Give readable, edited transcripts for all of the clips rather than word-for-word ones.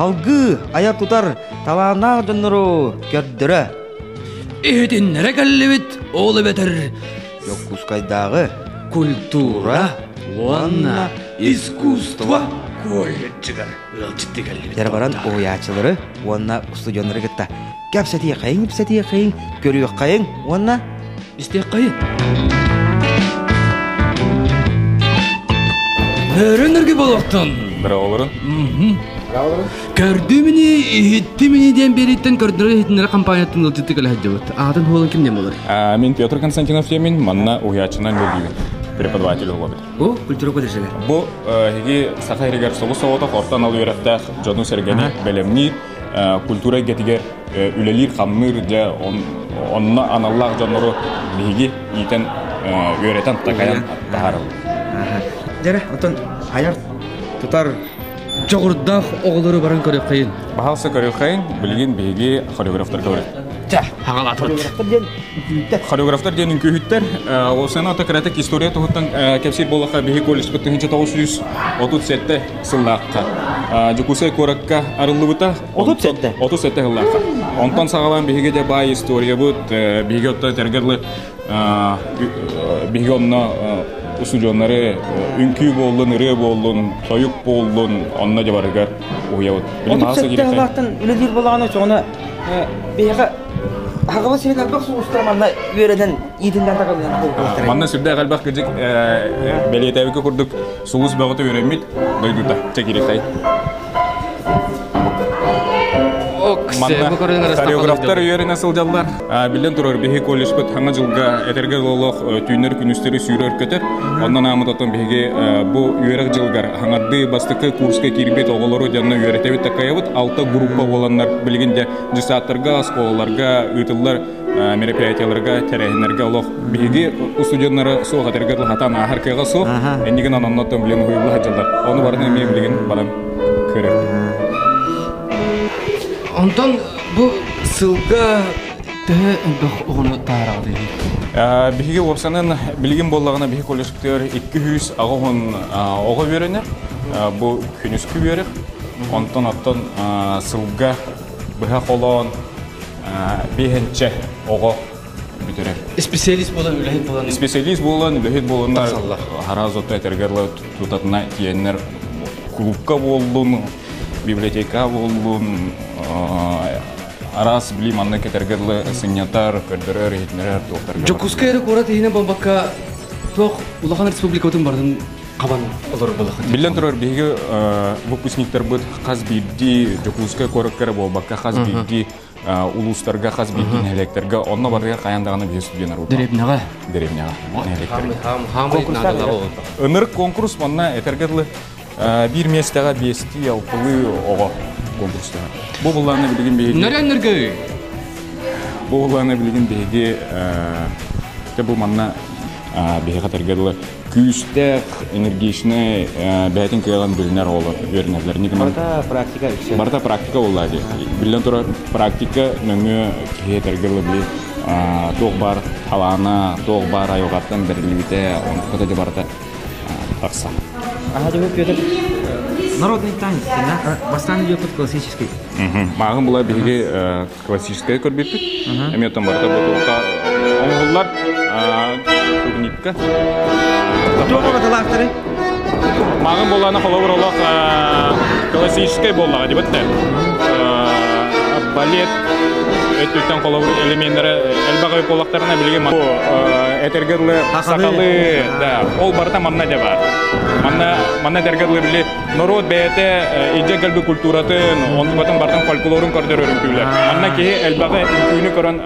Halgı аяр тутар талана жоннору көрдөрө. Эдиннере каллебит олы бетер. Йокускайдагы Культура, ванна, искусство. Колледжигар ылчытты каллебит. Ярбаран оячылары онна студионнары гытта. Капсатия кайын, псатия кайын, көрүк кайын, онна Истек кайын. Нөрөнөргө болоктон. Брауларын. Көрдү мени, хитти мени ден бериттен көрдүрө хитнер компаниятын ылчытты каллебит. Атын холын кимден болор? Мен Петр Константинов демин, манна уячынан бөлгүбүн. Преподаватель болобут. О, культура колледжиге. Бу хиги сахайригер соғу соғыта қортан алу ерақтақ жону сергені білімні культура кетігер үлелер қаммыр де онына аналлақ жоныру бейгі итен өретен тақаян тағарыл. Жара, отон аяр тутар Жоғырдақ оғылары баран көріп қайын. Бағалсы көрек қайын білген бейгі хореографтар көрет. Хағалатырыт. Хореографтар денің күйіттер, осыны отақыратық история тұғыттан кәпсер болаққа бейгі колледж бұттың 1937 сыллаққа. Жүкусай көрекқа арылы бұта 37 сыллаққа. Онтан сағалан бейге де бай история бұд, бейге отта тәргерлі бейге онына студионнары үнкі болын, ірі болын, тойық болын, онына де барығар ұя бұд. 37 сыллақтан үлелер болағаны соны бейға Хагава сирек албак суустарманна үйренен идинден тагылган болуптар. Манна сүрдә галбак кыжык белетәбеккә курдук сугыз багыты өйрәнмит дойдута чекиректай. Манна хореографтар өйрәнә сылжаллар. Билен турар беге колледж бит хаңа жылга этерге лолох түйнер күнүстери сүйрөр көтөр. Ондан амытатын беге бу өйрәк жылгар хаңады бастыкы курска кирбет оголору жанна өйрәтәбит такаябыт 6 группа боланнар билгенде жисаттарга, сколаларга, үтүлләр мероприятияларга, терәһиннәргә олох беге студентлары суга тергәл хатан ахаркага су. Эндиген аннан билен хуйлы хаҗалар. Оны барны мен билген балам көрөр. Онтан бу сылга тәһә бах оғыны тарағды. Биһиге опсанын билген боллагына биһи колледжтер 200 агын ого беренер. Бу күнүскү берек. Онтан аттан сылга биһа холон бихенче ого битерер. Специалист болан, үләһит болан. Специалист болан, үләһит боланнар харазотта тергерлер тутатына тиеннер клубка болдун, библиотека болдун. Арас билим анна кетергерле сынятар, көрдөрөр, хитнерер, доктор. Жокускайры корат ине бомбакка тох Улахан Республикатын бардын кабан олар болахат. Билен турар биге выпускниктер бут хаз бидди Жокускай кораккары болбакка хаз бидди улустарга хаз бидди электерге онна барга каяндаганы бие студенттер бут. Деревняга. Өнөр конкурс манна этергерле бир местага бести алпылы ого конкурста. Бу булларны билген беге. Нөрәннәргә. Бу булларны билген беге те бу манна беге тергерле күстәк энергичный бәтин кыйлган билнер олар вернерлер нигә барта практика улады билен тура практика нөңө ке тергерле били тог бар талана тог бар айгаттан берлибите он көтө барта такса Петр. Народный танец, бастан идет классический. Магын була беге классический көрбөттүк. Эме там барта бутулка оңгуллар турникка. Тоғыры талақтары? Магын буланы холовыр олақ классический боллага деп атты. Балет өттүктен холовыр элементтері элбагай болақтарына билген бу этергерле сакалы да ол барта манна деп бар. Манна тергерле биле народ бәйте иде галбы культуратын, onun batın bartan folklorun körдөрөрүн күйлөр. Манна ки элбагай күнү көрөн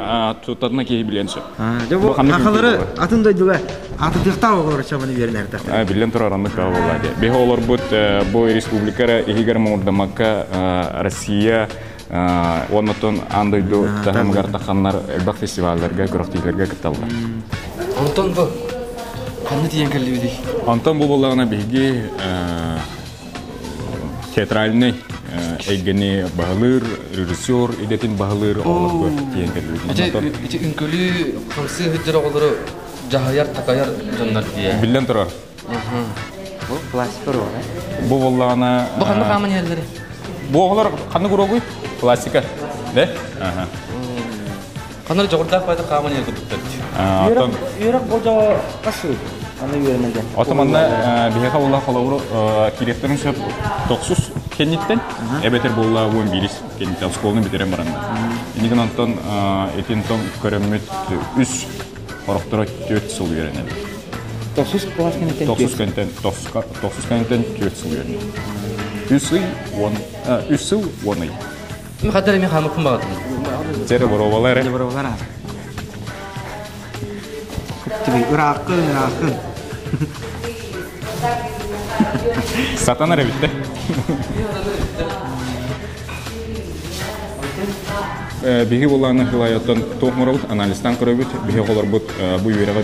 тутатына ки биленчи. Бу хакалары атын дойдуга аты тыктау болор чабаны бернер та. Билен турараны кабыл булады. Бе олар бут бу республикара игер мурдамакка Россия оннотон андойду тахамгар таханнар элбак фестивалларга, көрөктүлөргө кытталды. Антон бу кандай тиен келди? Антон бу болгона биги театральный эйгени багылыр, режиссер, идетин багылыр олар тиен келди. Эти үнкөлү хамсы хыджыр оголору жахаяр такаяр жандар дие. Билен турар. Бу классик бор. Бу болгона Бу кандай каман ерлери? Bu oğlar kanı kuruğu plastika. De? Aha. Kanlar jogurdak bayda kaman yer kurduklar. Atan Үйрек болжа қасы. Аны үйренеді. Отаманда бихека болла халавру киректерин сөп 900 кенниттен эбетер болла 11 кенниттен школны битерем баранда. Инеген антон этинтон көрөммөт 3 ороктора 4 жыл үйренеді. 900 класс кенеттен. 900 кенниттен 4 жыл үйренеді. 3 жыл 10 ай. Мен кадер мен хамы кым багатым. Жері боровалары. Күптігі ұрақын. Сатанар әбітті. Биги болланы хилайоттан тоқмырабыт, анализтан көрөбіт, биги қолар бұд бұй үйеріға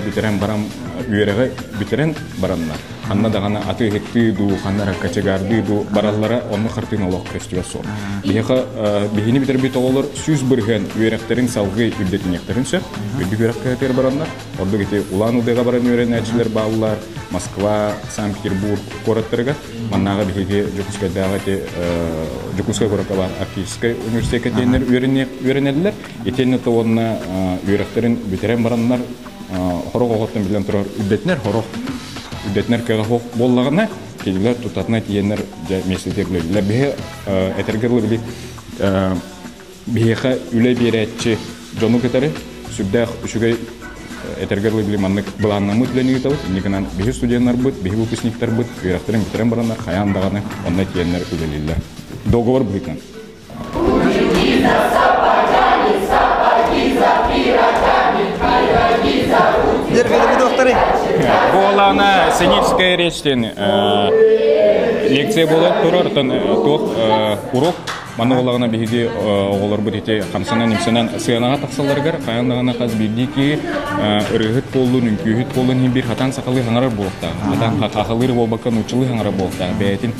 бітерен баранна. Ханна дағана аты хетті ду, ханнара качагарды ду, бараллара оны қартын олақ көстіге сор. Бигини бітер бит олар сүз бірген үйеректерін салғы үддетінектерін сөп, үдді үйеректерін баранна. Орды кеті Улан Удыға баран үйерен әчілер бағылар, Москва, Санкт-Петербург қораттырға, маннаға биги Жукускай қораққа бар Арктическай университетінер үйеренелілер. Етенеті онына үйеректерін бітерен бараннар, хорог оғыттың білен тұрар үддетінер, хорог үддетінер кәға хоқ боллағына, келілер тұтатына тиенер меселдерлер. Бейе әтергерлі білік бейеға үлі беретші жону кетері, сүрдәқ үшігей әтергерлі білік маннық бұланнамы тілені кеталы. Инекінен бейе студиянар бұд, бейе выпускниктар бұд, үйеректерін бітерен бараннар, қаяндағаны онына тиенер үлелілер. Договор бұлікнан. Bu olana Senivskaya reçten лекция болады тұрар, тоқ урок. Маны олағына бейге олар бұд ете қамсанан немсенен сыянаға тақсаларғар, қаяндағына қаз білді ки үргіт болуын, үнкүйгіт болуын бір хатан сақалы ғаңарар болуқтағы. Хатан қақалыр болбаққан ұчылы ғаңарар болуқтағы. Бәйтін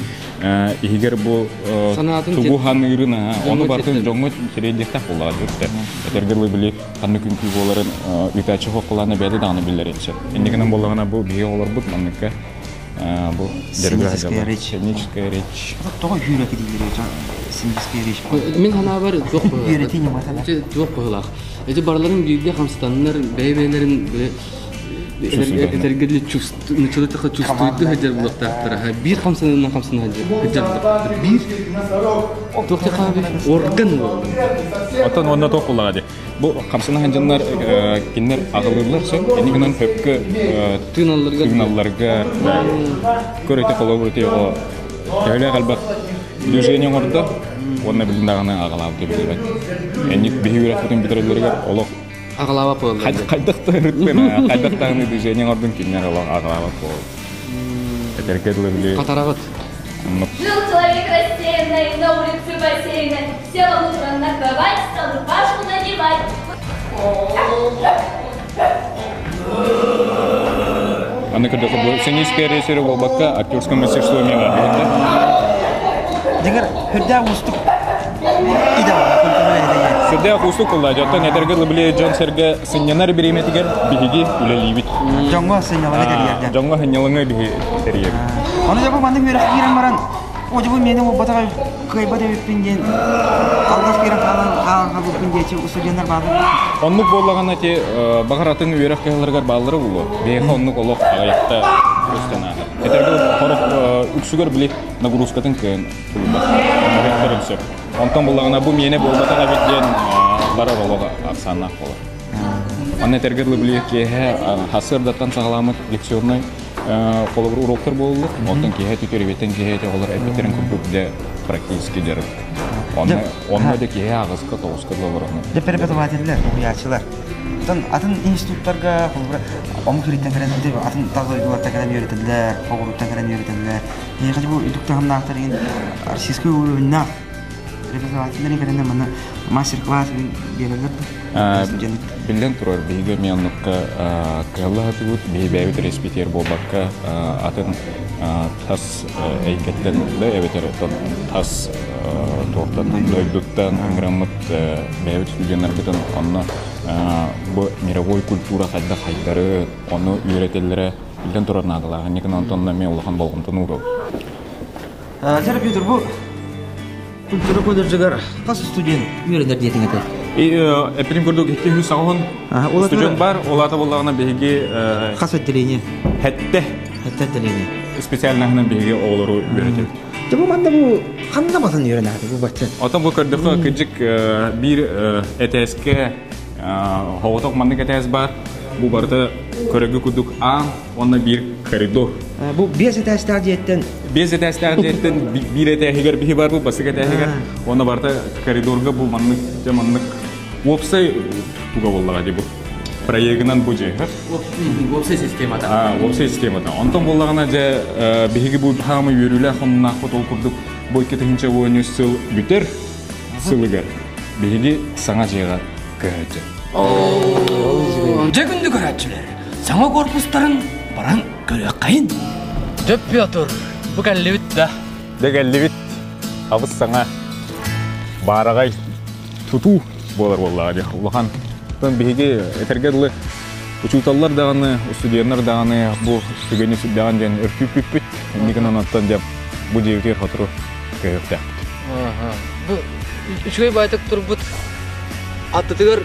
егер бұл тұғу хан үйріна, оны бартын жоңғы терейдектақ болуға жүрді. Әтергерлі білі қанны күнкі боларын үйтәчі қоқыланы бәді дағыны білдер етші. Ендігінен болағына бұл бейге олар бұд манныққа бұл Сценическая речь. Сценическая речь. Тоғы үйрекі дейдер, сценическая речь. Мен хана бар жоқ бұл. Үйретейін батады. Жоқ бұғылақ. Әже барларын бейді қамсыстанынар, бәйбәйлерін этергерлі началытықы чувствуйды хаджар бұлақтақтары. Bir қамсанынан қамсана хаджар бұлақтақтары. Bir тоқты қабы орган болды. Отан онда тоқ болаға де. Бұл қамсана хаджанлар кенлер ағылырлар сөк, енігінен көпкі түйіналарға көрейті қолау көрейті тәулі қалбақ движение орда, онына білдіндағаны ағылауы көбелер. Енік бейі өрәк бұтын бітірілерге олық Ағылава болды. Қайдақтағыны движение ордың кенлер ағылауы болды. Әтергерлі біле... Қатарағыт. Жил человек рассеянный, на улице бассейна, сел он утром на кровать, стал рубашку надевать. Аны көрдіқі бұл сценическая режиссері болбаққа актерское мастерство меға білді. Дегер хүрдә ұстық ида бар. Сүрдә құстық қолда, жаттан әтергерлі біле жан сәрге сынянар береметігер бігі үлелейбіт. Жоңға сыйналығы дәргерді. Жоңға хынялыңы бігі тәргер. Оны жабы маңды үйрек керен баран. О жабы мені батаға көйбада өтпенден. Алғаш керен қалан өтпенден студенттер бады. Онлық болаған әте бағаратын үйрек қағыларғар балыры болу. Бейға онлық олық ағаяқта өстен ағы. Әтергел қорық үксігер білек нагрузкатын көн тұлыбақ. Онтан болағына бұл мені болбатаға бетден барар олығы ақсанақ болу. Оны әтергерлі білек кеге хасырдаттан сағаламы лекционный қолы бір уроктар болу. Онтан кеге түтеребеттен кеге олар әпеттерін көпірде практически дәріп. Онына да кеге ағызқы тоғызқы болырыны. Преподавательлер, ұғыячылар. Атын институттарға, омы күреттен кәрәнді, атын тағылығыларда кәрән үйретілдер, қоғыруттан кәрән үйретілдер. Еқачы бұл үдіктіғымна ақтарыген российский уровеннақ. Преподавательлерін кәрәнді мұны мастер-класс берілер. Білден тұрар, бейгі менлыққа қағылы атығыт, бейбәйбіт респетер болбаққа атын тас әйкеттен әбетер тас тоқтан, дөйдіктен, аңғырамыт бәйбіт студенттер бітін онына бұл мировой культура қайда қайдары, оны үйретелері білден тұрар нағылаға. Некін антонна мен олыған болғымтын ұғыл. Жәрі Петр, бұл культура колледжигар кас студент үйренер диетиң этет. Эпирим көрдік 200 сағын студент бар, олата болағына беге Кас отделение. хәтті Отделение. специальнахынан беге олару үйретеді. Бу манда бу кандамасын үйренеді бу бачча. Отан бұл көрдіқі күджік бір әтәске хоғытық мандық әтәс бар. Бұл барды көрігі күдік онна бір коридор. Бу бес этаждар диеттен. Без әтәстәр деттен бір әтәхегер бігі бар бұл, басық әтәхегер. Оны барды коридорға бұл мандық опсай туға болдыға де бұл. Проегінен бұл жайғыр. Опсай системада. Опсай системада. Онтан болдағына жа бігі бұл бағамы өрілі қымына қот ол күрдік бұл кетігінші ойыны сыл бүтер, сылығар. Бігі саңа жайға көрәді. Жегінді көрәтшілер, саңа корпустарын баран көрек қайын. Дөп Петр, бұл кәлі біт да. Дәгәлі бит, абыз саңа барағай тұту болар болдағады. Улахан, бігі әтергерлі учуталар дағаны, студенттар дағаны, бұл түгені сүрдіған ден үрпіп-піп-піп, мекінен аттан деп бұл жегітер қатыру көйіпті. Бұл үшкөй байтық тұр бұд аттытығыр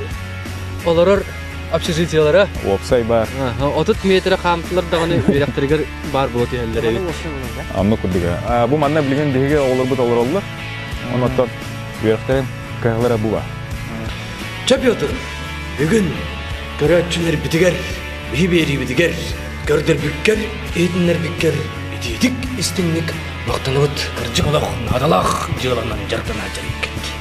оларыр общежитиялары. Опсай бар. Отыт метрі қамтылар дағаны үйректіргер бар бұл өтелері бит. Амны күрдігі. Бұл манна білген бігі олар бұд олар олар. Онаттан үйректерін кайғылары бұл бар. Петр, бүгін көрәтшілер бітігер, бейбері бітігер, көрдір бүккер, етінлер бүккер, етедік істіңнік, мақтаны бұд, кіржі олақ, надалақ, жығыланан жарғана жарекет.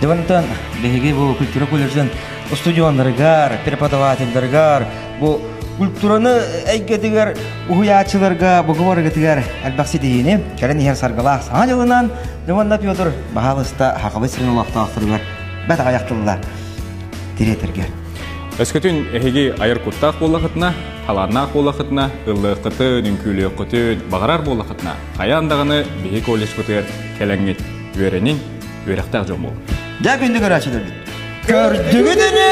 Девантан беге бу культура колледжден студентларга, преподавательларга, бу культураны әйгәтегәр уячыларга, бугыларга тегәр әлбәхси дигәне, кәрән яр саргала саңа җылынан, Деванда Петр баһалыста хакыбы сирен Аллаһта ахтыргар. Бәт аяктылар. Диретергә. Эскетин эһиги айыр куттак боллахытна, халарнак боллахытна, ыллыкыты, дүнкүлөккөтө, багарар боллахытна. Аяндагыны биһи колледж көтөр келеңгет үйренин үйрәктәк жомол. Дә күндә көрәчеләр. Көрдүгедене